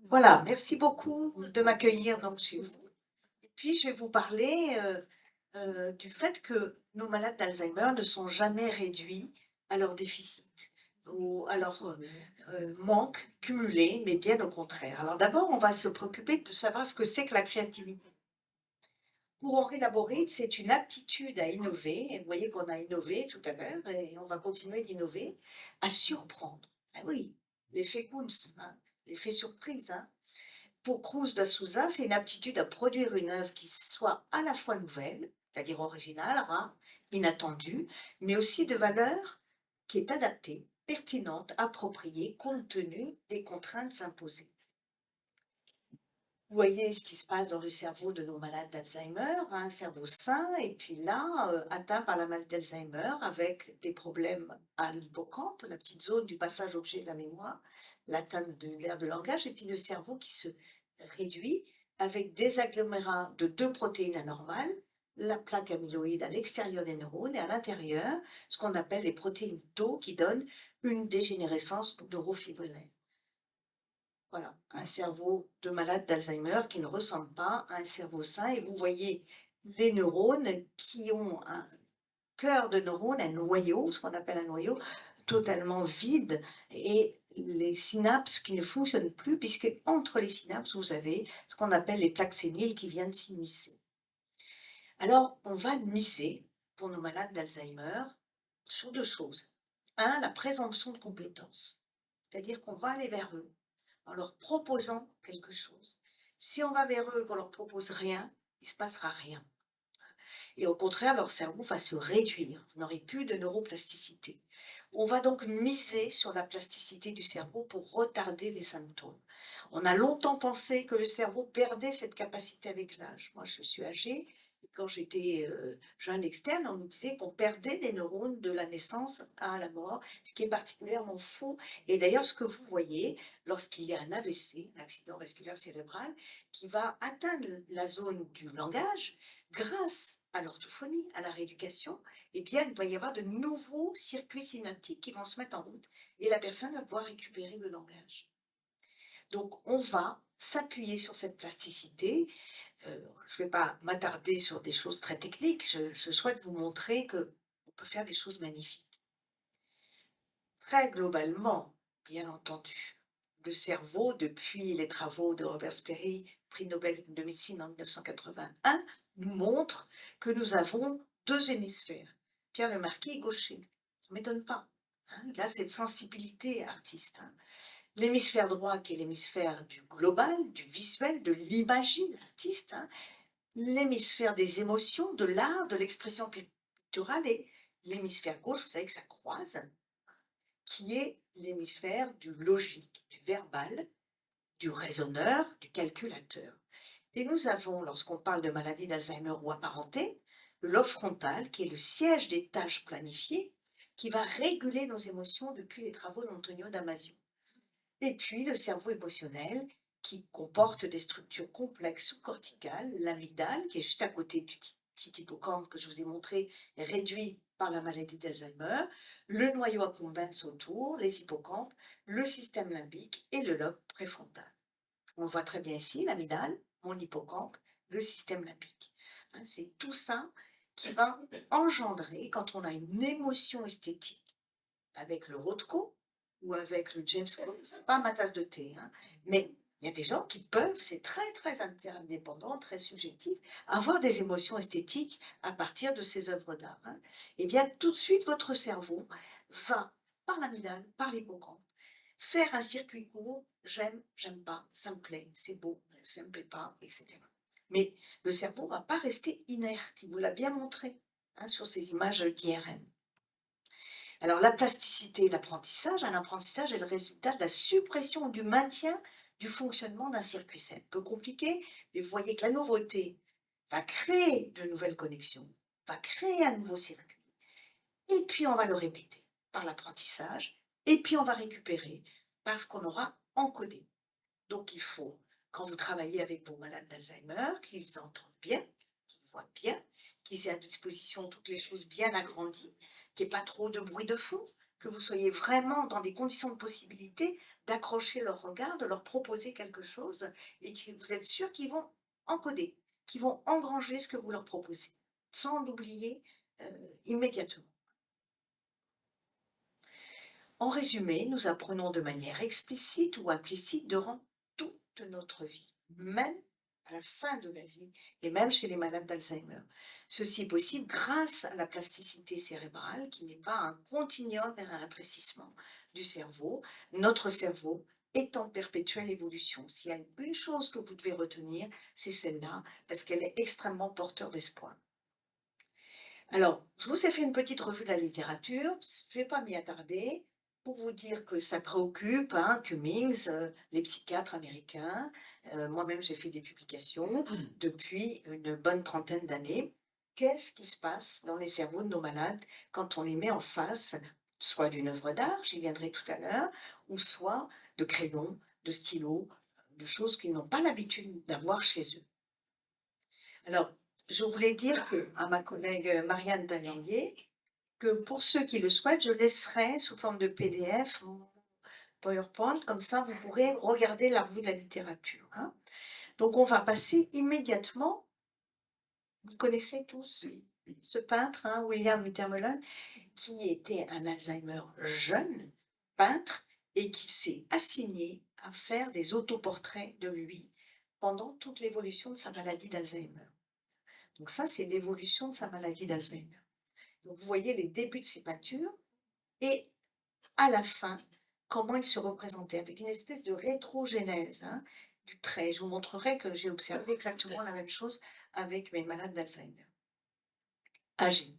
Voilà, merci beaucoup de m'accueillir donc chez vous. Et puis, je vais vous parler du fait que nos malades d'Alzheimer ne sont jamais réduits à leur déficit ou à leur manque cumulé, mais bien au contraire. Alors d'abord, on va se préoccuper de savoir ce que c'est que la créativité. Pour Henri Laborit, c'est une aptitude à innover. Et vous voyez qu'on a innové tout à l'heure et on va continuer d'innover, à surprendre. Ah oui, l'effet Kunz, hein, l'effet surprise. Hein. Pour Cruz da Souza, c'est une aptitude à produire une œuvre qui soit à la fois nouvelle, c'est-à-dire originale, rare, inattendue, mais aussi de valeur qui est adaptée, pertinente, appropriée, compte tenu des contraintes imposées. Vous voyez ce qui se passe dans le cerveau de nos malades d'Alzheimer, un cerveau sain, et puis là, atteint par la maladie d'Alzheimer, avec des problèmes à l'hippocampe, la petite zone du passage objet de la mémoire, l'atteinte de l'aire de langage, et puis le cerveau qui se réduit avec des agglomérats de deux protéines anormales, la plaque amyloïde à l'extérieur des neurones et à l'intérieur, ce qu'on appelle les protéines tau qui donnent une dégénérescence neurofibrillare. Voilà, un cerveau de malade d'Alzheimer qui ne ressemble pas à un cerveau sain. Et vous voyez les neurones qui ont un cœur de neurones, un noyau, ce qu'on appelle un noyau, totalement vide, et les synapses qui ne fonctionnent plus, puisque entre les synapses, vous avez ce qu'on appelle les plaques séniles qui viennent s'immiscer. Alors, on va miser, pour nos malades d'Alzheimer, sur deux choses. Un, la présomption de compétence, c'est-à-dire qu'on va aller vers eux en leur proposant quelque chose. Si on va vers eux et qu'on leur propose rien, il ne se passera rien. Et au contraire, leur cerveau va se réduire. Vous n'aurez plus de neuroplasticité. On va donc miser sur la plasticité du cerveau pour retarder les symptômes. On a longtemps pensé que le cerveau perdait cette capacité avec l'âge. Moi, je suis âgée. Quand j'étais jeune externe, on nous disait qu'on perdait des neurones de la naissance à la mort, ce qui est particulièrement faux. Et d'ailleurs, ce que vous voyez lorsqu'il y a un AVC, un accident vasculaire cérébral, qui va atteindre la zone du langage, grâce à l'orthophonie, à la rééducation, eh bien, il va y avoir de nouveaux circuits synaptiques qui vont se mettre en route et la personne va pouvoir récupérer le langage. Donc, on va s'appuyer sur cette plasticité. Je ne vais pas m'attarder sur des choses très techniques, je souhaite vous montrer qu'on peut faire des choses magnifiques. Très globalement, bien entendu, le cerveau, depuis les travaux de Robert Sperry, prix Nobel de médecine en 1981, nous montre que nous avons deux hémisphères. Pierre Le Marquis est gaucher, ça ne m'étonne pas. Hein, il a cette sensibilité artiste. Hein. L'hémisphère droit, qui est l'hémisphère du global, du visuel, de l'imagerie, l'artiste, hein, l'hémisphère des émotions, de l'art, de l'expression picturale, et l'hémisphère gauche, vous savez que ça croise, qui est l'hémisphère du logique, du verbal, du raisonneur, du calculateur. Et nous avons, lorsqu'on parle de maladie d'Alzheimer ou apparentée, le lobe frontal, qui est le siège des tâches planifiées, qui va réguler nos émotions depuis les travaux d'Antonio Damasio. Et puis le cerveau émotionnel, qui comporte des structures complexes sous-corticales, l'amygdale, qui est juste à côté du petit hippocampe que je vous ai montré, réduit par la maladie d'Alzheimer, le noyau accumbens autour, les hippocampes, le système limbique et le lobe préfrontal. On voit très bien ici l'amygdale, mon hippocampe, le système limbique. Hein, c'est tout ça qui va engendrer, quand on a une émotion esthétique, avec le Rothko ou avec le James Cole, c'est pas ma tasse de thé, hein, mais il y a des gens qui peuvent, c'est très très indépendant, très subjectif, avoir des émotions esthétiques à partir de ces œuvres d'art. Hein. Et bien tout de suite, votre cerveau va, par l'amygdale, par l'hippocampe, faire un circuit court, j'aime, j'aime pas, ça me plaît, c'est beau, ça me plaît pas, etc. Mais le cerveau ne va pas rester inerte, il vous l'a bien montré hein, sur ces images d'IRM. Alors la plasticité, l'apprentissage, un apprentissage est le résultat de la suppression ou du maintien du fonctionnement d'un circuit. C'est un peu compliqué, mais vous voyez que la nouveauté va créer de nouvelles connexions, va créer un nouveau circuit, et puis on va le répéter par l'apprentissage, et puis on va récupérer parce qu'on aura encodé. Donc il faut, quand vous travaillez avec vos malades d'Alzheimer, qu'ils entendent bien, qu'ils voient bien, qu'ils aient à disposition toutes les choses bien agrandies, qu'il n'y ait pas trop de bruit de fond, que vous soyez vraiment dans des conditions de possibilité d'accrocher leur regard, de leur proposer quelque chose et que vous êtes sûr qu'ils vont encoder, qu'ils vont engranger ce que vous leur proposez, sans l'oublier immédiatement. En résumé, nous apprenons de manière explicite ou implicite durant toute notre vie, même à la fin de la vie et même chez les malades d'Alzheimer. Ceci est possible grâce à la plasticité cérébrale qui n'est pas un continuum vers un rétrécissement du cerveau. Notre cerveau est en perpétuelle évolution. S'il y a une chose que vous devez retenir, c'est celle-là, parce qu'elle est extrêmement porteur d'espoir. Alors, je vous ai fait une petite revue de la littérature, je ne vais pas m'y attarder, pour vous dire que ça préoccupe, hein, Cummings, les psychiatres américains. Moi-même, j'ai fait des publications depuis une bonne trentaine d'années. Qu'est-ce qui se passe dans les cerveaux de nos malades quand on les met en face, soit d'une œuvre d'art, j'y viendrai tout à l'heure, ou soit de crayons, de stylos, de choses qu'ils n'ont pas l'habitude d'avoir chez eux. Alors, je voulais dire à ma collègue Marianne Dallandier que pour ceux qui le souhaitent, je laisserai sous forme de PDF mon PowerPoint, comme ça vous pourrez regarder la revue de la littérature. Hein. Donc on va passer immédiatement, vous connaissez tous ce peintre, hein, William Mutermelon, qui était un Alzheimer jeune, peintre, et qui s'est assigné à faire des autoportraits de lui pendant toute l'évolution de sa maladie d'Alzheimer. Donc ça, c'est l'évolution de sa maladie d'Alzheimer. Donc vous voyez les débuts de ses peintures et à la fin, comment il se représentait avec une espèce de rétrogénèse hein, du trait. Je vous montrerai que j'ai observé exactement la même chose avec mes malades d'Alzheimer. Âgés.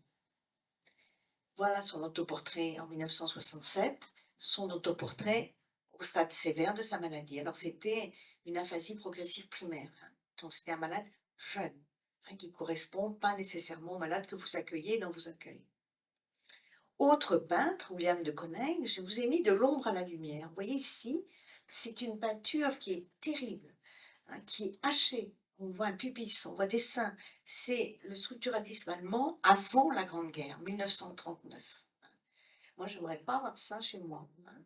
Voilà son autoportrait en 1967, son autoportrait au stade sévère de sa maladie. Alors c'était une aphasie progressive primaire. Hein. Donc c'était un malade jeune. Qui ne correspond pas nécessairement au malade que vous accueillez dans vos accueils. Autre peintre, William de Koning, je vous ai mis de l'ombre à la lumière. Vous voyez ici, c'est une peinture qui est terrible, hein, qui est hachée. On voit un pubis, on voit des seins. C'est le structuralisme allemand avant la Grande Guerre, 1939. Moi, je n'aimerais pas avoir ça chez moi. Hein.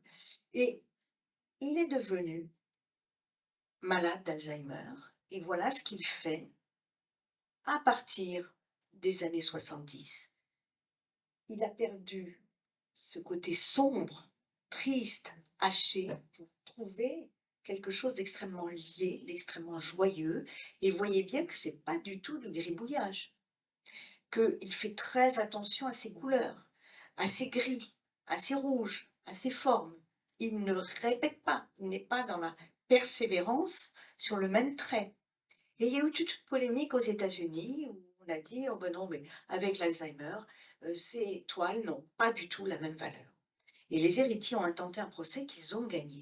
Et il est devenu malade d'Alzheimer. Et voilà ce qu'il fait à partir des années 70. Il a perdu ce côté sombre, triste, haché, pour trouver quelque chose d'extrêmement lié, d'extrêmement joyeux. Et vous voyez bien que ce n'est pas du tout du gribouillage, qu'il fait très attention à ses couleurs, à ses gris, à ses rouges, à ses formes. Il ne répète pas, il n'est pas dans la persévérance sur le même trait. Et il y a eu toute une polémique aux États-Unis où on a dit oh ben non, mais avec l'Alzheimer, ces toiles n'ont pas du tout la même valeur. Et les héritiers ont intenté un procès qu'ils ont gagné.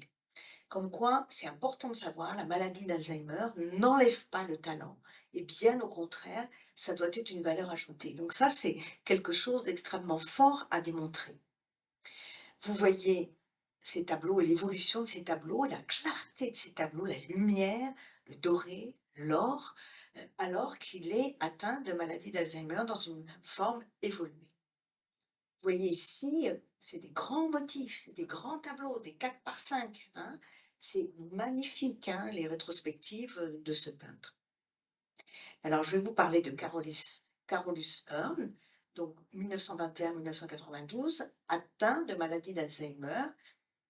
Comme quoi, c'est important de savoir, la maladie d'Alzheimer n'enlève pas le talent. Et bien au contraire, ça doit être une valeur ajoutée. Donc ça, c'est quelque chose d'extrêmement fort à démontrer. Vous voyez ces tableaux et l'évolution de ces tableaux, la clarté de ces tableaux, la lumière, le doré, l'or, alors qu'il est atteint de maladie d'Alzheimer dans une forme évoluée. Vous voyez ici, c'est des grands motifs, c'est des grands tableaux, des 4 par 5. Hein. C'est magnifique, hein, les rétrospectives de ce peintre. Alors, je vais vous parler de Carolus Earle, donc 1921-1992, atteint de maladie d'Alzheimer.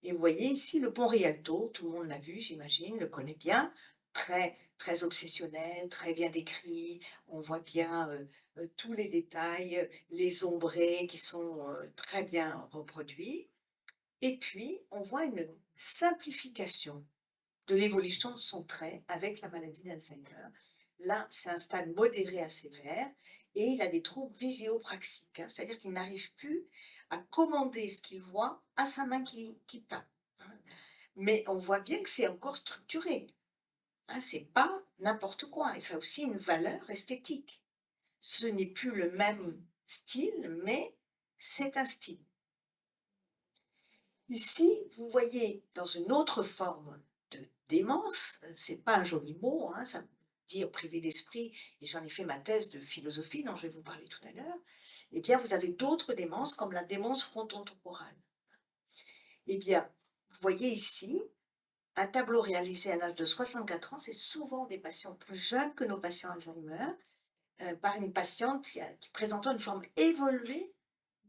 Et vous voyez ici le pont Rialto, tout le monde l'a vu, j'imagine, le connaît bien, très, très obsessionnel, très bien décrit. On voit bien tous les détails, les ombrés qui sont très bien reproduits. Et puis, on voit une simplification de l'évolution de son trait avec la maladie d'Alzheimer. Là, c'est un stade modéré à sévère et il a des troubles visio-praxiques, hein, c'est-à-dire qu'il n'arrive plus à commander ce qu'il voit à sa main qui peint. Hein. Mais on voit bien que c'est encore structuré. Hein, c'est pas n'importe quoi et ça a aussi une valeur esthétique. Ce n'est plus le même style, mais c'est un style. Ici, vous voyez dans une autre forme de démence, c'est pas un joli mot, hein, ça veut dire privé d'esprit, et j'en ai fait ma thèse de philosophie dont je vais vous parler tout à l'heure, eh bien vous avez d'autres démences comme la démence frontotemporale. Eh bien, vous voyez ici, un tableau réalisé à l'âge de 64 ans, c'est souvent des patients plus jeunes que nos patients Alzheimer, par une patiente qui présentant une forme évoluée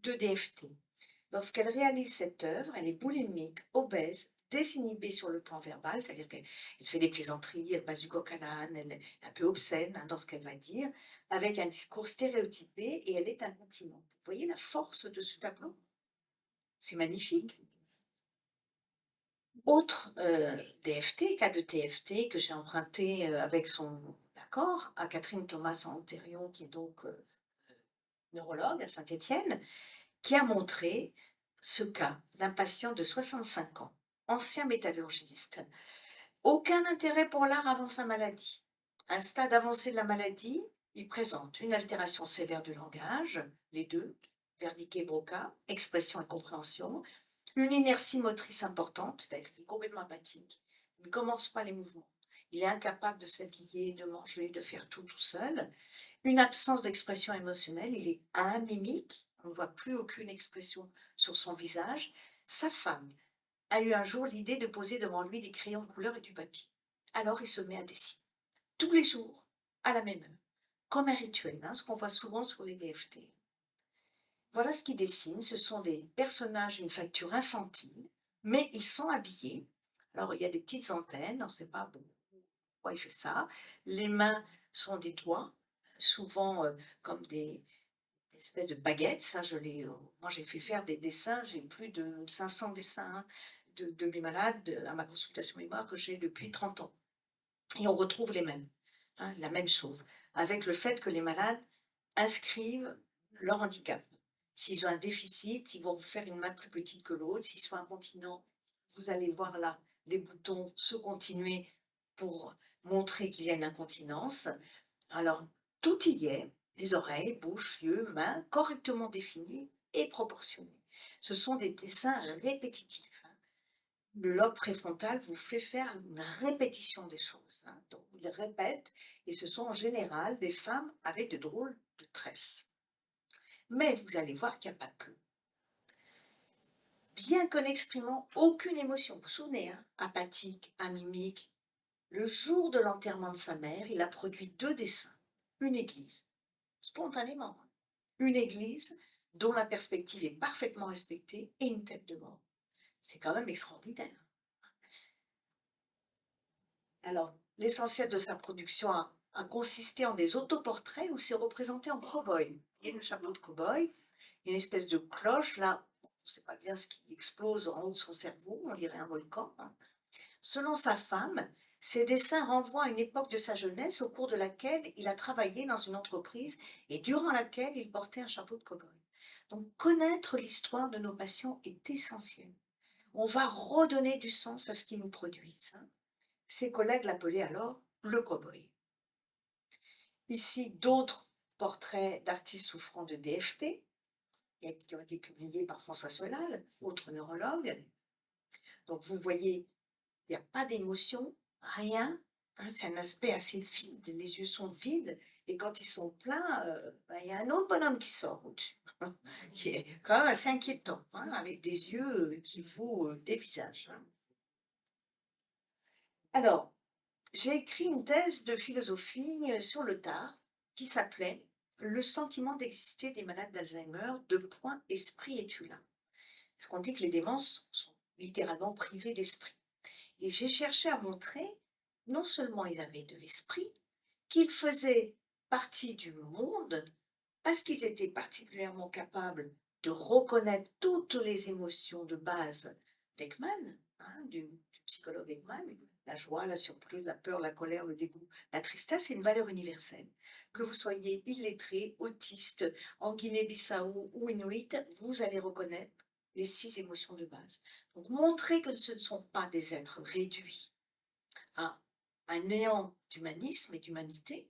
de DFT. Lorsqu'elle réalise cette œuvre, elle est boulimique, obèse, désinhibée sur le plan verbal, c'est-à-dire qu'elle fait des plaisanteries, elle passe du coq à l'âne, elle est un peu obscène dans ce qu'elle va dire, avec un discours stéréotypé et elle est incontinente. Vous voyez la force de ce tableau? C'est magnifique. Autre DFT, cas de TFT que j'ai emprunté avec son accord à Catherine Thomas en Ontario, qui est donc neurologue à Saint-Étienne, qui a montré ce cas d'un patient de 65 ans, ancien métallurgiste. Aucun intérêt pour l'art avant sa maladie. À un stade avancé de la maladie, il présente une altération sévère du langage, les deux, Wernicke et Broca, expression et compréhension, une inertie motrice importante, c'est-à-dire qu'il est complètement apathique, il ne commence pas les mouvements, il est incapable de s'habiller, de manger, de faire tout seul, une absence d'expression émotionnelle, il est amimique, on ne voit plus aucune expression sur son visage. Sa femme a eu un jour l'idée de poser devant lui des crayons de couleur et du papier. Alors il se met à dessiner, tous les jours, à la même heure, comme un rituel, ce qu'on voit souvent sur les DFT. Voilà ce qu'il dessine, ce sont des personnages d'une facture infantile, mais ils sont habillés. Alors il y a des petites antennes, on ne sait pas pourquoi il fait ça. Les mains sont des doigts, souvent comme des espèces de baguettes. Ça, moi j'ai fait faire des dessins, j'ai plus de 500 dessins de mes malades à ma consultation mémoire que j'ai depuis 30 ans. Et on retrouve les mêmes, la même chose, avec le fait que les malades inscrivent leur handicap. S'ils ont un déficit, ils vont vous faire une main plus petite que l'autre. S'ils sont incontinents, vous allez voir là les boutons se continuer pour montrer qu'il y a une incontinence. Alors, tout y est, les oreilles, bouche, yeux, mains, correctement définis et proportionnés. Ce sont des dessins répétitifs. Le lobe préfrontal vous fait faire une répétition des choses. Donc, il répète, et ce sont en général des femmes avec de drôles de tresses. Mais vous allez voir qu'il n'y a pas que. Bien que n'exprimant aucune émotion, vous vous souvenez, apathique, amimique, le jour de l'enterrement de sa mère, il a produit 2 dessins. Une église, spontanément. Une église dont la perspective est parfaitement respectée et une tête de mort. C'est quand même extraordinaire. Alors, l'essentiel de sa production a consisté en des autoportraits où c'est représenté en cow-boy. Il y a le chapeau de cow-boy, une espèce de cloche, là, on ne sait pas bien ce qui explose en haut de son cerveau, on dirait un volcan. Selon sa femme, ces dessins renvoient à une époque de sa jeunesse au cours de laquelle il a travaillé dans une entreprise et durant laquelle il portait un chapeau de cow-boy. Donc, connaître l'histoire de nos patients est essentiel. On va redonner du sens à ce qu'ils nous produisent. Ses collègues l'appelaient alors le cow-boy. Ici, d'autres portraits d'artistes souffrant de DFT, qui ont été publiés par François Solal, autre neurologue. Donc, vous voyez, il n'y a pas d'émotion, rien. C'est un aspect assez vide. Les yeux sont vides. Et quand ils sont pleins, il y a un autre bonhomme qui sort au-dessus, qui est quand même assez inquiétant, avec des yeux qui vous dévisagent. Alors, j'ai écrit une thèse de philosophie sur le tard qui s'appelait Le sentiment d'exister des malades d'Alzheimer, esprit es-tu là? Parce qu'on dit que les démences sont littéralement privés d'esprit. Et j'ai cherché à montrer, non seulement ils avaient de l'esprit, qu'ils faisaient partie du monde, parce qu'ils étaient particulièrement capables de reconnaître toutes les émotions de base d'Ekman, du psychologue Ekman, la joie, la surprise, la peur, la colère, le dégoût. La tristesse est une valeur universelle. Que vous soyez illettré, autiste, en Guinée-Bissau ou inuit, vous allez reconnaître les 6 émotions de base. Donc, montrer que ce ne sont pas des êtres réduits à un néant d'humanisme et d'humanité,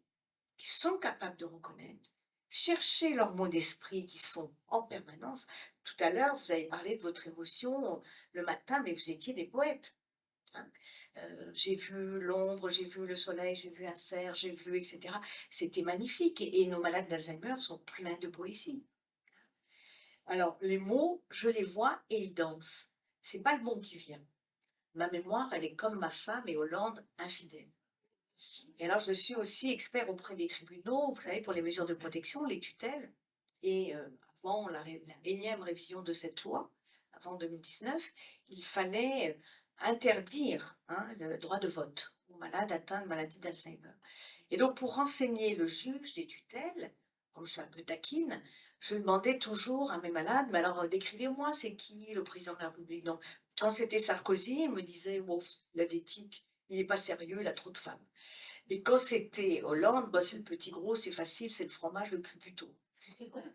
qui sont capables de reconnaître, chercher leurs mots d'esprit qui sont en permanence. Tout à l'heure, vous avez parlé de votre émotion le matin, mais vous étiez des poètes. J'ai vu l'ombre, j'ai vu le soleil, j'ai vu un cerf, j'ai vu, etc. C'était magnifique. Et nos malades d'Alzheimer sont pleins de poésie. Alors, les mots, je les vois et ils dansent. c'est pas le bon qui vient. Ma mémoire, elle est comme ma femme et Hollande, infidèle. Et alors, je suis aussi expert auprès des tribunaux, vous savez, pour les mesures de protection, les tutelles. Et avant la énième révision de cette loi, avant 2019, il fallait interdire hein, le droit de vote aux malades atteints de maladie d'Alzheimer. Et donc, pour renseigner le juge des tutelles, comme je suis un peu taquine, je demandais toujours à mes malades, mais alors décrivez-moi, c'est qui le président de la République? Donc, quand c'était Sarkozy, il me disait, bon, il a des tics, il n'est pas sérieux, il a trop de femmes. Et quand c'était Hollande, bah, c'est le petit gros, c'est facile, c'est le fromage le plus plutôt.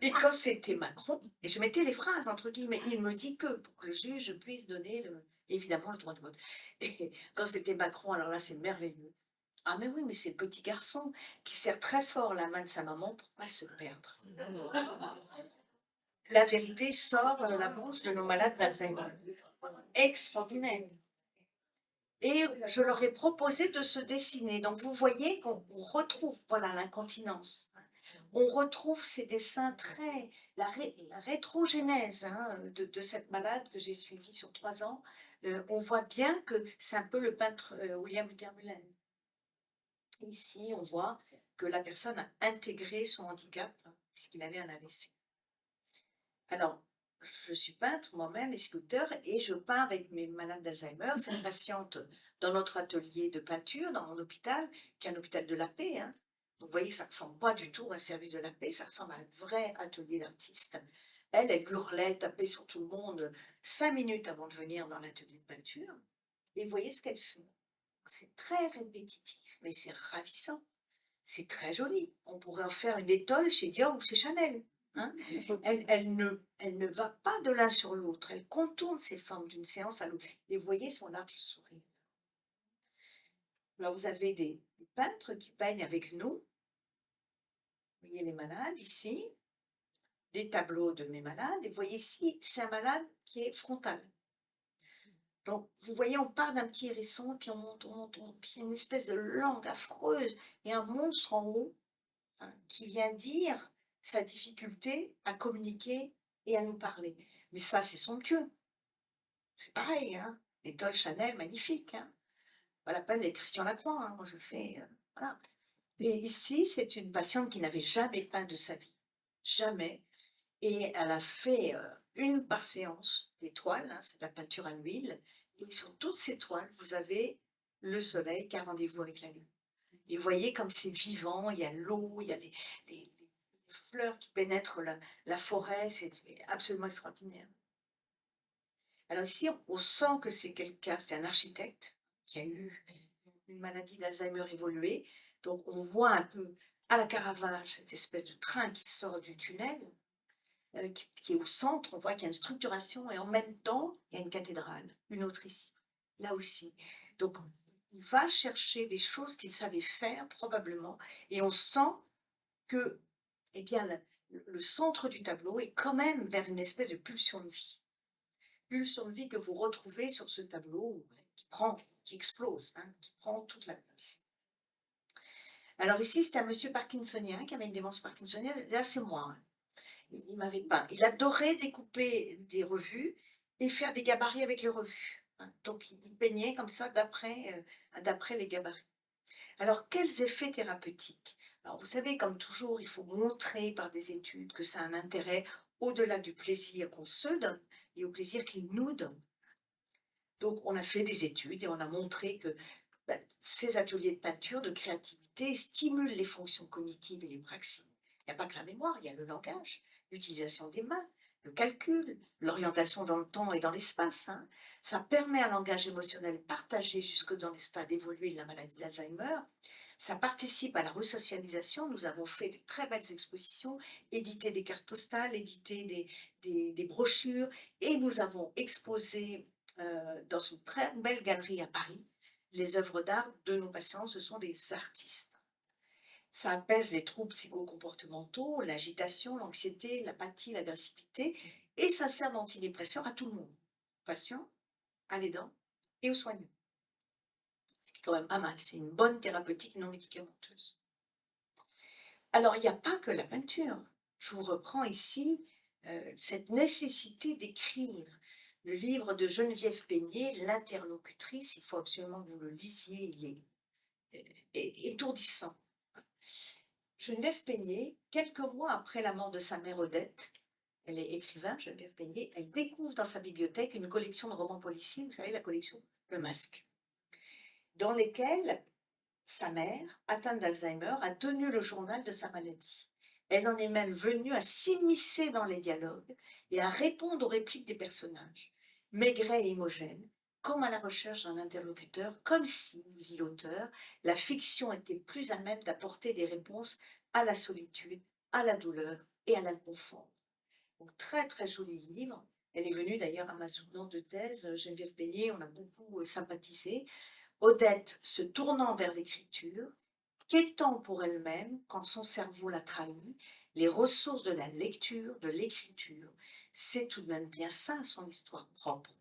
Et quand c'était Macron, et je mettais les phrases entre guillemets, il me dit que pour que le juge puisse donner évidemment le droit de vote. Et quand c'était Macron, alors là c'est merveilleux. Ah mais oui, mais c'est le petit garçon qui serre très fort la main de sa maman pour pas se perdre. La vérité sort de la bouche de nos malades d'Alzheimer. Extraordinaire. Et je leur ai proposé de se dessiner. Donc vous voyez qu'on retrouve, voilà, l'incontinence. On retrouve ces dessins très, la rétrogénèse hein, de cette malade que j'ai suivie sur 3 ans. On voit bien que c'est un peu le peintre William Termulen. Ici, on voit que la personne a intégré son handicap hein, puisqu'il avait un AVC. Alors, je suis peintre moi-même et sculpteur et je peins avec mes malades d'Alzheimer. C'est une patiente dans notre atelier de peinture, dans mon hôpital, qui est un hôpital de la paix. Hein. Donc, vous voyez, ça ne ressemble pas du tout à un service de la paix, ça ressemble à un vrai atelier d'artiste. Elle, elle hurlait, tapait sur tout le monde 5 minutes avant de venir dans l'atelier de peinture. Et vous voyez ce qu'elle fait. C'est très répétitif, mais c'est ravissant. C'est très joli. On pourrait en faire une étole chez Dior ou chez Chanel. Hein. Elle ne va pas de l'un sur l'autre. Elle contourne ses formes d'une séance à l'autre. Et vous voyez son large sourire. Alors vous avez des peintres qui peignent avec nous. Vous voyez les malades ici. Des tableaux de mes malades. Et vous voyez ici, c'est un malade qui est frontal. Donc, vous voyez, on part d'un petit hérisson, puis on monte, puis il y a une espèce de langue affreuse et un monstre en haut hein, qui vient dire sa difficulté à communiquer et à nous parler. Mais ça, c'est somptueux. C'est pareil, hein. L'étole Chanel, magnifique. Hein. Pas la peine d'être Christian Lacroix. Hein. Moi, je fais. Voilà. Et ici, c'est une patiente qui n'avait jamais peint de sa vie. Jamais. Et elle a fait une par séance des toiles. Hein, c'est de la peinture à l'huile. Et sur toutes ces toiles, vous avez le soleil qui a rendez-vous avec la lune. Et vous voyez comme c'est vivant, il y a l'eau, il y a les fleurs qui pénètrent la forêt, c'est absolument extraordinaire. Alors ici, on sent que c'est quelqu'un, c'est un architecte qui a eu une maladie d'Alzheimer évoluée. Donc on voit un peu à la Caravage cette espèce de train qui sort du tunnel, qui est au centre, on voit qu'il y a une structuration et en même temps, il y a une cathédrale, une autre ici, là aussi. Donc il va chercher des choses qu'il savait faire probablement et on sent que eh bien, le centre du tableau est quand même vers une espèce de pulsion de vie. Pulsion de vie que vous retrouvez sur ce tableau qui explose, hein, qui prend toute la place. Alors ici, c'est un monsieur parkinsonien qui avait une démence parkinsonienne. Là, c'est moi. Hein. Il m'avait peint. Il adorait découper des revues et faire des gabarits avec les revues. Hein. Donc, il peignait comme ça d'après les gabarits. Alors, quels effets thérapeutiques? Alors, vous savez, comme toujours, il faut montrer par des études que ça a un intérêt au-delà du plaisir qu'on se donne et au plaisir qu'il nous donne. Donc, on a fait des études et on a montré que ces ateliers de peinture, de créativité, stimulent les fonctions cognitives et les praxis. Il n'y a pas que la mémoire, il y a le langage, l'utilisation des mains, le calcul, l'orientation dans le temps et dans l'espace. Hein. Ça permet un langage émotionnel partagé jusque dans les stades évolués de la maladie d'Alzheimer. Ça participe à la resocialisation. Nous avons fait de très belles expositions, édité des cartes postales, édité des brochures, et nous avons exposé dans une très belle galerie à Paris les œuvres d'art de nos patients. Ce sont des artistes. Ça apaise les troubles psychocomportementaux, l'agitation, l'anxiété, l'apathie, l'agressivité, et ça sert d'antidépresseur à tout le monde, aux patients, à l'aidant et aux soignants. Ce qui est quand même pas mal, c'est une bonne thérapeutique non médicamenteuse. Alors, il n'y a pas que la peinture. Je vous reprends ici cette nécessité d'écrire, le livre de Geneviève Peigné, L'interlocutrice. Il faut absolument que vous le lisiez, il est étourdissant. Geneviève Peigné, quelques mois après la mort de sa mère Odette, elle est écrivain, Geneviève Peigné, elle découvre dans sa bibliothèque une collection de romans policiers, vous savez, la collection Le Masque, dans lesquels sa mère, atteinte d'Alzheimer, a tenu le journal de sa maladie. Elle en est même venue à s'immiscer dans les dialogues et à répondre aux répliques des personnages, Maigret et Imogène, comme à la recherche d'un interlocuteur, comme si, dit l'auteur, la fiction était plus à même d'apporter des réponses à la solitude, à la douleur et à l'inconfort. Donc, très très joli livre. Elle est venue d'ailleurs à ma soutenance de thèse, Geneviève Peigné, on a beaucoup sympathisé. Odette se tournant vers l'écriture, quêtant pour elle-même, quand son cerveau l'a trahi, les ressources de la lecture, de l'écriture. C'est tout de même bien ça, son histoire propre.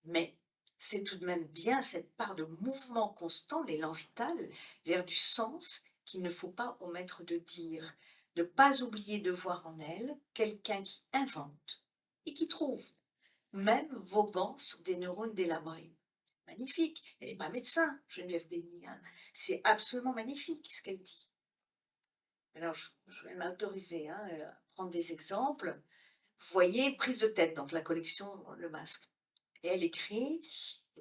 Mais c'est tout de même bien cette part de mouvement constant, l'élan vital, vers du sens qu'il ne faut pas omettre de dire. Ne pas oublier de voir en elle quelqu'un qui invente et qui trouve, même voguant sur des neurones délabrés. Magnifique. Elle n'est pas médecin, Geneviève Béni, hein. C'est absolument magnifique ce qu'elle dit. Alors, je vais m'autoriser hein, à prendre des exemples. Vous voyez, prise de tête, donc la collection Le Masque. Et elle écrit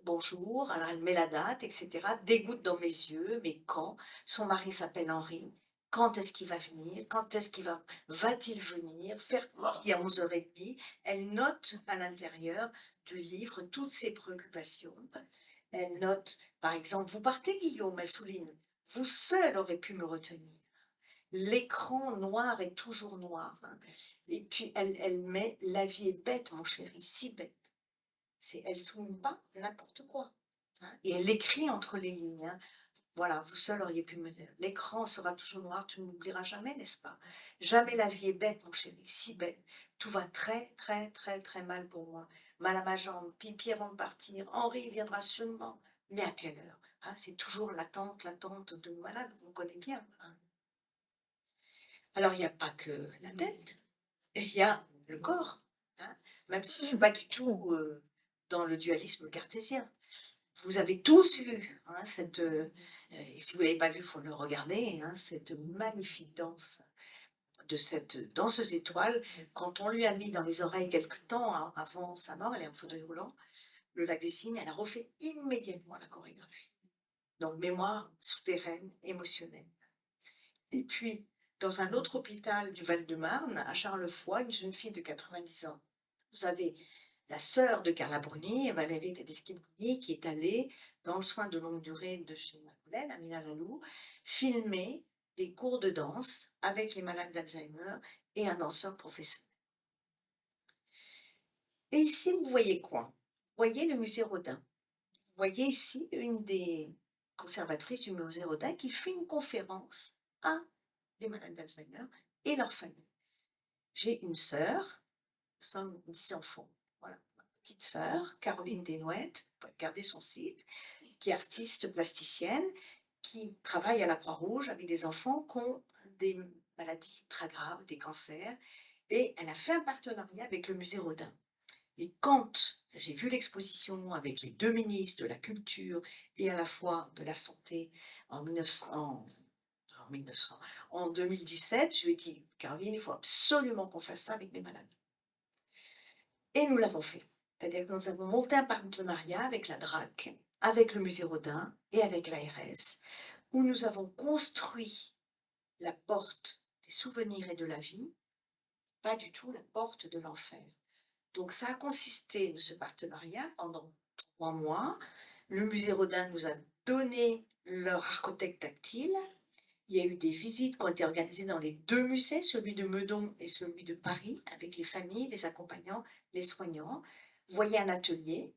bonjour, alors elle met la date, etc. Des gouttes dans mes yeux, mais quand? Son mari s'appelle Henri. Quand est-ce qu'il va venir? Quand est-ce qu'il va-t-il venir? Faire midi à 11h30. Elle note à l'intérieur du livre toutes ses préoccupations. Elle note, par exemple, vous partez, Guillaume, elle souligne. Vous seul aurez pu me retenir. L'écran noir est toujours noir. Hein. Et puis, elle met la vie est bête, mon chéri, si bête. Elle ne souligne pas n'importe quoi. Hein. Et elle écrit entre les lignes. Hein. Voilà, vous seul auriez pu me dire. L'écran sera toujours noir, tu ne m'oublieras jamais, n'est-ce pas? Jamais la vie est bête, mon chéri, si bête. Tout va très, très, très, très mal pour moi. Mal à ma jambe, pipi avant de partir. Henri viendra sûrement. Mais à quelle heure? Hein, c'est toujours l'attente de malade, vous connaissez bien. Hein. Alors, il n'y a pas que la tête, il y a le corps. Hein, même si je ne suis pas du tout dans le dualisme cartésien. Vous avez tous vu hein, et si vous ne l'avez pas vu, il faut le regarder, hein, cette magnifique danse de cette danseuse étoile. Quand on lui a mis dans les oreilles quelque temps hein, avant sa mort, elle est en fauteuil roulant, le lac des Cygnes, elle a refait immédiatement la chorégraphie. Donc mémoire souterraine, émotionnelle. Et puis, dans un autre hôpital du Val-de-Marne, à Charlevoix, une jeune fille de 90 ans. Vous avez la sœur de Carla Bruni, Valérie Tedeschi-Bruni, qui est allée, dans le soin de longue durée de chez ma collègue, Amina Lalou, filmer des cours de danse avec les malades d'Alzheimer et un danseur professionnel. Et ici, vous voyez quoi? Vous voyez le musée Rodin. Vous voyez ici une des conservatrices du musée Rodin qui fait une conférence à des malades d'Alzheimer et leur famille. J'ai une sœur, nous sommes 10 enfants. Voilà, ma petite sœur, Caroline Desnouettes, vous pouvez regarder son site, qui est artiste plasticienne, qui travaille à la Croix-Rouge avec des enfants qui ont des maladies très graves, des cancers, et elle a fait un partenariat avec le musée Rodin. Et quand j'ai vu l'exposition avec les deux ministres de la Culture et à la fois de la Santé en 2017, je lui ai dit, Caroline, il faut absolument qu'on fasse ça avec les malades. Et nous l'avons fait. C'est-à-dire que nous avons monté un partenariat avec la DRAC, avec le musée Rodin et avec l'ARS, où nous avons construit la porte des souvenirs et de la vie, pas du tout la porte de l'enfer. Donc ça a consisté de ce partenariat pendant 3 mois. Le musée Rodin nous a donné leur archothèque tactile. Il y a eu des visites qui ont été organisées dans les 2 musées, celui de Meudon et celui de Paris, avec les familles, les accompagnants, les soignants. Vous voyez un atelier.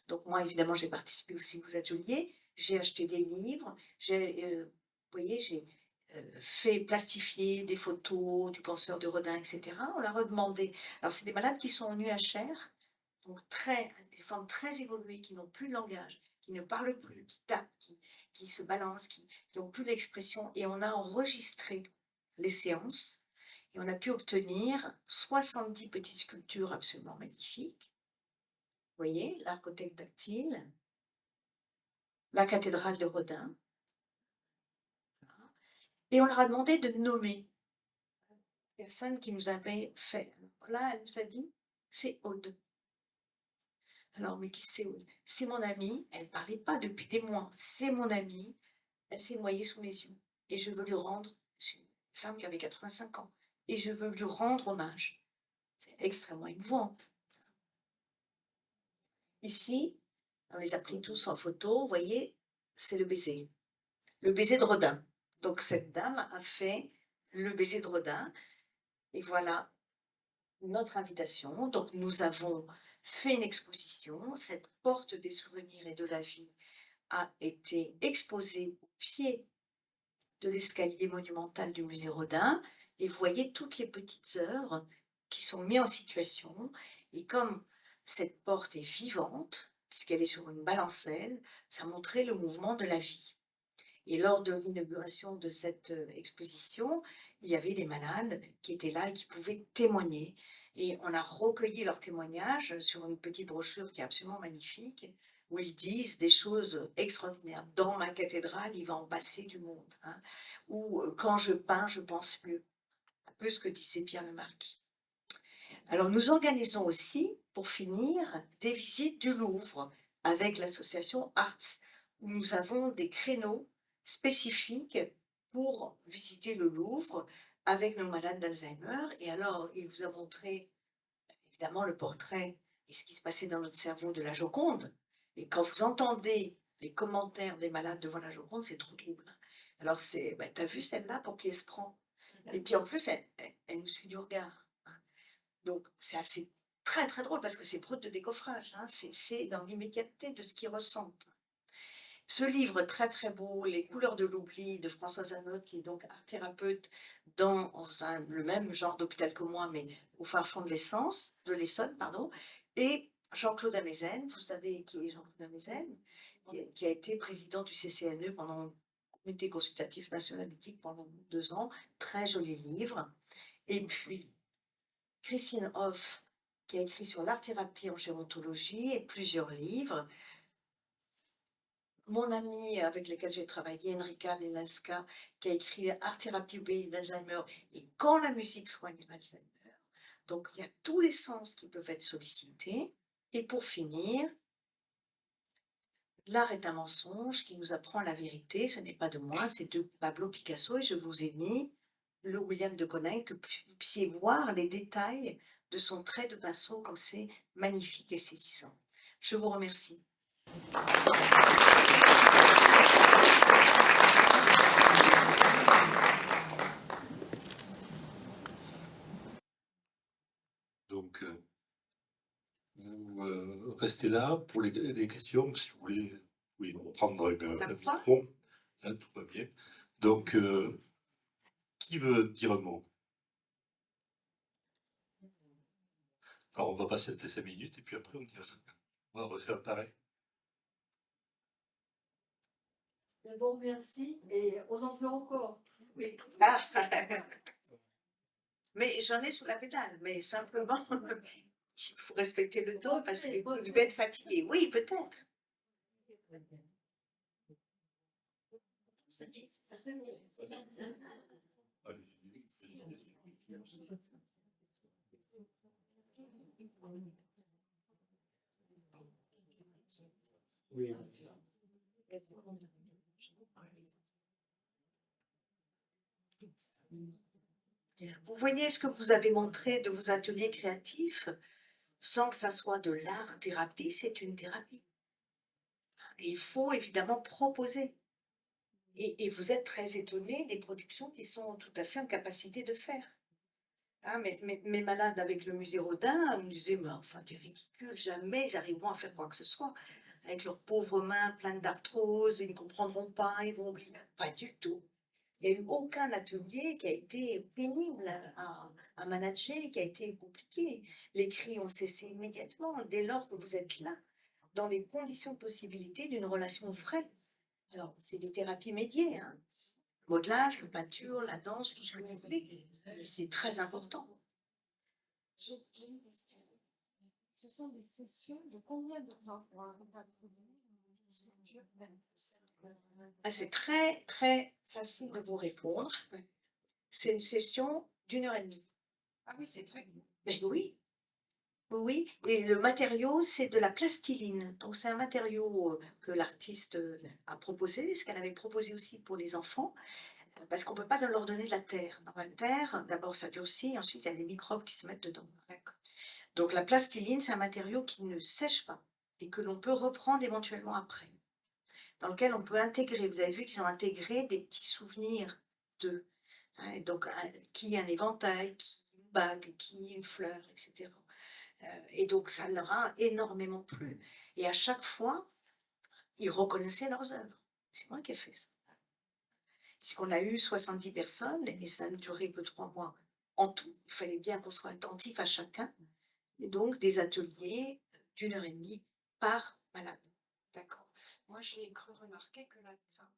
Donc moi, évidemment, j'ai participé aussi aux ateliers. J'ai acheté des livres. Vous voyez, j'ai fait plastifier des photos du penseur de Rodin, etc. On leur a demandé. Alors, c'est des malades qui sont en UHR, donc des formes très évoluées, qui n'ont plus de langage, qui ne parlent plus, qui tapent, qui se balancent, qui n'ont plus d'expression. Et on a enregistré les séances et on a pu obtenir 70 petites sculptures absolument magnifiques. voyez, l'archothèque tactile, la cathédrale de Rodin. Et on leur a demandé de nommer la personne qui nous avait fait. Alors là, elle nous a dit, c'est Aude. Alors, mais qui c'est Aude? C'est mon amie, elle ne parlait pas depuis des mois, c'est mon amie, elle s'est noyée sous mes yeux. Et je veux lui rendre, c'est une femme qui avait 85 ans, et je veux lui rendre hommage. C'est extrêmement émouvant. Ici, on les a pris tous en photo, vous voyez, c'est le baiser de Rodin. Donc cette dame a fait le baiser de Rodin, et voilà notre invitation. Donc nous avons fait une exposition, cette porte des souvenirs et de la vie a été exposée au pied de l'escalier monumental du musée Rodin, et vous voyez toutes les petites œuvres qui sont mises en situation, et comme cette porte est vivante, puisqu'elle est sur une balancelle, ça montrait le mouvement de la vie. Et lors de l'inauguration de cette exposition, il y avait des malades qui étaient là et qui pouvaient témoigner. Et on a recueilli leurs témoignages sur une petite brochure qui est absolument magnifique, où ils disent des choses extraordinaires. Dans ma cathédrale, il va en passer du monde. Hein. Ou quand je peins, je pense mieux. Un peu ce que disait Pierre Le Marquis. Alors nous organisons aussi, pour finir, des visites du Louvre avec l'association Arts, où nous avons des créneaux spécifiques pour visiter le Louvre avec nos malades d'Alzheimer. Et alors, il vous a montré évidemment le portrait et ce qui se passait dans notre cerveau de la Joconde. Et quand vous entendez les commentaires des malades devant la Joconde, c'est trop trouble. Alors c'est, ben, t'as vu celle-là pour qui elle se prend? Et puis en plus, elle nous suit du regard. Donc c'est assez très très drôle parce que c'est brut de décoffrage. Hein. C'est dans l'immédiateté de ce qu'ils ressentent. Ce livre très très beau, Les couleurs de l'oubli de Françoise Anotte, qui est donc art thérapeute dans le même genre d'hôpital que moi, mais au fin fond de l'Essonne, pardon, et Jean-Claude Amezen, vous savez qui est Jean-Claude Amezen, qui a été président du CCNE pendant le Comité consultatif national éthique pendant 2 ans, très joli livre. Et puis Christine Hoff, qui a écrit sur l'art-thérapie en gérontologie et plusieurs livres. Mon amie avec laquelle j'ai travaillé, Enrica Lenalska, qui a écrit Art-thérapie au pays d'Alzheimer et Quand la musique soigne l'Alzheimer. Donc, il y a tous les sens qui peuvent être sollicités. Et pour finir, L'art est un mensonge qui nous apprend la vérité. Ce n'est pas de moi, c'est de Pablo Picasso. Et je vous ai mis le William de Coninck, que vous puissiez voir les détails de son trait de pinceau, comme c'est magnifique et saisissant. Je vous remercie. Donc, vous restez là pour les questions, si vous voulez. Oui, on va prendre un micro. Hein, tout va bien. Donc, qui veut dire un mot? Alors, on va patienter 5 minutes et puis après, on va refaire pareil. Je vous remercie et on en fait encore. Oui. Ah. Mais j'en ai sous la pédale, mais simplement, il faut respecter le temps parce que vous devez être fatigué. Oui, peut-être. Oui. Vous voyez ce que vous avez montré de vos ateliers créatifs, sans que ça soit de l'art-thérapie, c'est une thérapie. Et il faut évidemment proposer. Et vous êtes très étonné des productions qui sont tout à fait en capacité de faire. Hein, mes malades avec le musée Rodin me disaient, mais enfin, t'es ridicule, jamais ils arriveront à faire quoi que ce soit. Avec leurs pauvres mains pleines d'arthrose, ils ne comprendront pas, ils vont oublier. Pas du tout. Il n'y a eu aucun atelier qui a été pénible à manager, qui a été compliqué. Les cris ont cessé immédiatement dès lors que vous êtes là, dans les conditions de possibilité d'une relation vraie. Alors, c'est des thérapies médiées, hein. Modelage, la peinture, la danse, tout ce que vous voulez. C'est très important. J'ai une question. Ce sont des sessions de combien de temps pour arriver à trouver une structure Ah, c'est très, très facile de vous répondre. C'est une session d'1 heure et demie. Ah oui, c'est très bien. Mais oui, oui, et le matériau, c'est de la plastiline. Donc c'est un matériau que l'artiste a proposé, ce qu'elle avait proposé aussi pour les enfants, parce qu'on ne peut pas leur donner de la terre. Dans la terre, d'abord ça durcit, ensuite il y a des microbes qui se mettent dedans. D'accord. Donc la plastiline, c'est un matériau qui ne sèche pas et que l'on peut reprendre éventuellement après, dans lequel on peut intégrer. Vous avez vu qu'ils ont intégré des petits souvenirs d'eux. Hein, et donc, qui un éventail, qui une bague, qui une fleur, etc. Et donc, ça leur a énormément plu. Et à chaque fois, ils reconnaissaient leurs œuvres. C'est moi qui ai fait ça. Puisqu'on a eu 70 personnes et ça ne durait que 3 mois en tout. Il fallait bien qu'on soit attentif à chacun. Et donc, des ateliers d'1 heure et demie par malade. D'accord. Moi, j'ai cru remarquer que la, enfin,